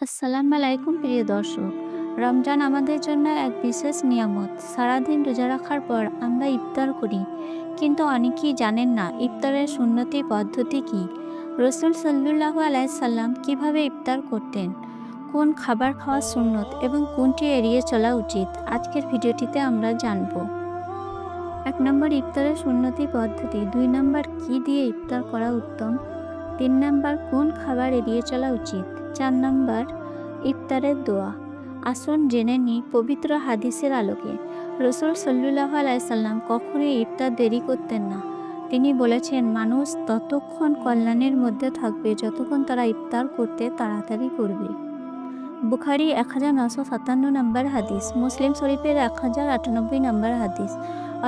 আসসালামু আলাইকুম প্রিয় দর্শক। রমজান আমাদের জন্য এক বিশেষ নিয়ামত। সারাদিন রোজা রাখার পর আমরা ইফতার করি, কিন্তু অনেকেই জানেন না ইফতারের সুন্নতি পদ্ধতি কি। রসুল সাল্লাল্লাহু আলাইহি সাল্লাম কিভাবে ইফতার করতেন, কোন খাবার খাওয়া সুন্নত এবং কোনটি এড়িয়ে চলা উচিত, আজকের ভিডিওটিতে আমরা জানব। ১ নম্বর ইফতারের সুন্নতি পদ্ধতি। ২ নম্বর কি দিয়ে ইফতার করা উত্তম। ৩ নম্বর কোন খাবার এড়িয়ে চলা উচিত। ৪ নম্বর ইফতারের দোয়া। আসুন জেনে নিই পবিত্র হাদিসের আলোকে। রসুল সাল্লাল্লাহু আলাইহি সাল্লাম কখনোই ইফতার দেরি করতেন না। তিনি বলেছেন, মানুষ ততক্ষণ কল্যাণের মধ্যে থাকবে যতক্ষণ তারা ইফতার করতে তাড়াতাড়ি করবে। বুখারী 1957 নম্বর হাদিস, মুসলিম শরীফের 1098 নম্বর হাদিস।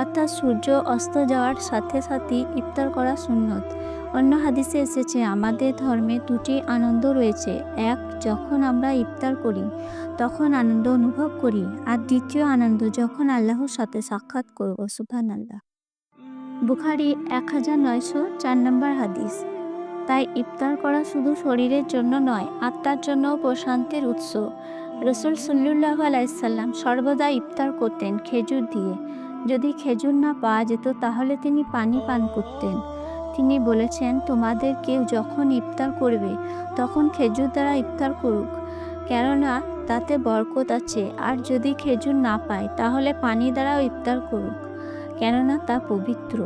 অর্থাৎ সূর্য অস্ত যাওয়ার সাথে সাথেই ইফতার করা সুন্নত। অন্য হাদিসে এসেছে, আমাদের ধর্মে দুটি আনন্দ রয়েছে। এক, যখন আমরা ইফতার করি তখন আনন্দ অনুভব করি, আর দ্বিতীয় আনন্দ যখন আল্লাহর সাথে সাক্ষাৎ করব। সুবহানাল্লাহ। বুখারী 1904 নম্বর হাদিস। তাই ইফতার করা শুধু শরীরের জন্য নয়, আত্মার জন্যও প্রশান্তির উৎস। রসুল সাল্লাল্লাহু আলাইহি সাল্লাম সর্বদা ইফতার করতেন খেজুর দিয়ে। যদি খেজুর না পাওয়া যেত তাহলে তিনি পানি পান করতেন। তিনি বলেছেন, তোমাদের কেউ যখন ইফতার করবে তখন খেজুর দ্বারা ইফতার করুক, কেননা তাতে বরকত আছে। আর যদি খেজুর না পায় তাহলে পানি দ্বারাও ইফতার করুক, কেননা তা পবিত্র।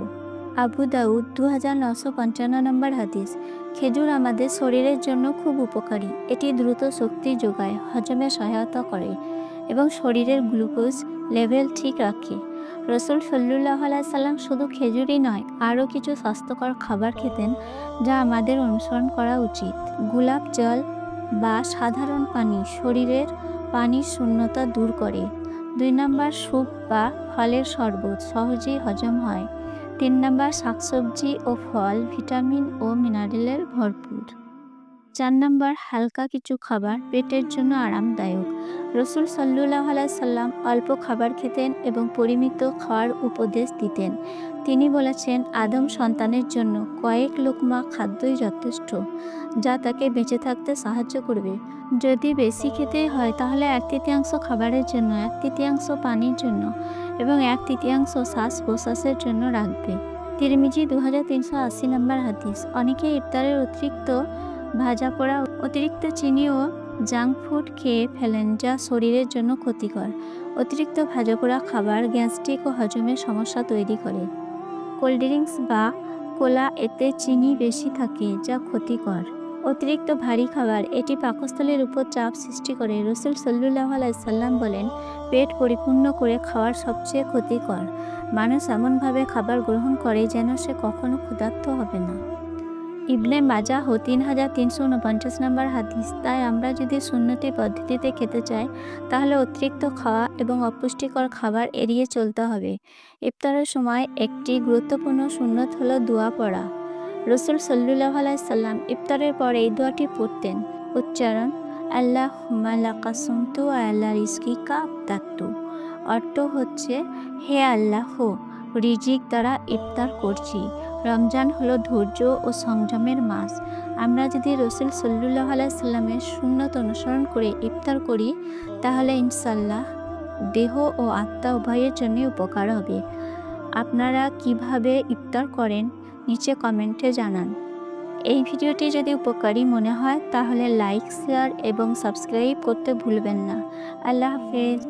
আবু দাউদ 2955 নম্বর হাদিস। খেজুর আমাদের শরীরের জন্য খুব উপকারী। এটি দ্রুত শক্তি যোগায়, হজমে সহায়তা করে এবং শরীরের গ্লুকোজ লেভেল ঠিক রাখে। রসুল সাল্লাল্লাহু আলাইহি সাল্লাম শুধু খেজুরই নয়, আরও কিছু স্বাস্থ্যকর খাবার খেতেন যা আমাদের অনুসরণ করা উচিত। গোলাপ জল বা সাধারণ পানি শরীরের পানির শূন্যতা দূর করে। ২ নম্বর স্যুপ বা ফলের শরবত, সহজেই হজম হয়। ৩ নম্বর শাকসবজি ও ফল, ভিটামিন ও মিনারেলের ভরপুর। ৪ নম্বর হালকা কিছু খাবার, পেটের জন্য আরামদায়ক। রসুল সাল্লাল্লাহু আলাইহি সাল্লাম অল্প খাবার খেতেন এবং পরিমিত খাওয়ার উপদেশ দিতেন। তিনি বলেছেন, আদম সন্তানের জন্য কয়েক লোকমা খাদ্যই যথেষ্ট, যা তাকে বেঁচে থাকতে সাহায্য করবে। যদি বেশি খেতে হয় তাহলে ১/৩ খাবারের জন্য, ১/৩ পানির জন্য এবং ১/৩ শ্বাস প্রশ্বাসের জন্য রাখবে। তিরমিজি 2380 নম্বর হাদিস। অনেকে ইফতারের অতিরিক্ত ভাজা পোড়া, অতিরিক্ত চিনি ও জাঙ্ক ফুড খেয়ে ফেলেন, যা শরীরের জন্য ক্ষতিকর। অতিরিক্ত ভাজা পোড়া খাবার গ্যাস্ট্রিক ও হজমের সমস্যা তৈরি করে। কোল্ড ড্রিঙ্কস বা কোলা, এতে চিনি বেশি থাকে যা ক্ষতিকর। অতিরিক্ত ভারী খাবার, এটি পাকস্থলীর উপর চাপ সৃষ্টি করে। রসুল সাল্লাল্লাহু আলাইহি সাল্লাম বলেন, পেট পরিপূর্ণ করে খাওয়ার সবচেয়ে ক্ষতিকর। মানুষ এমনভাবে খাবার গ্রহণ করে যেন সে কখনো ক্ষুধার্ত হবে না। ইবনে মাজাহ 3349 নম্বর হাদিস। তাই আমরা যদি সুন্নতি পদ্ধতিতে খেতে চাই তাহলে অতিরিক্ত খাওয়া এবং অপুষ্টিকর খাবার এড়িয়ে চলতে হবে। ইফতারের সময় একটি গুরুত্বপূর্ণ সুন্নত হলো দোয়া পড়া। রসুল সাল্লাল্লাহু আলাইহি সাল্লাম ইফতারের পর এই দোয়াটি পড়তেন। উচ্চারণ: আল্লাহুম্মা লাকা সুমতু ওয়া আলা রিজকিকা আফতারতু। অর্থ হচ্ছে, হে আল্লাহ, রিজিক দ্বারা ইফতার করছি। রমজান হলো ধৈর্য ও সংযমের মাস। আমরা যদি রসুল সাল্লাল্লাহু আলাইহি সাল্লামের সুন্নত অনুসরণ করে ইফতার করি তাহলে ইনশাল্লাহ দেহ ও আত্মা উভয়ের জন্যই উপকার হবে। আপনারা কিভাবে ইফতার করেন নিচে কমেন্টে জানান। এই ভিডিওটি যদি উপকারী মনে হয় তাহলে লাইক, শেয়ার এবং সাবস্ক্রাইব করতে ভুলবেন না। আল্লাহ হাফেজ।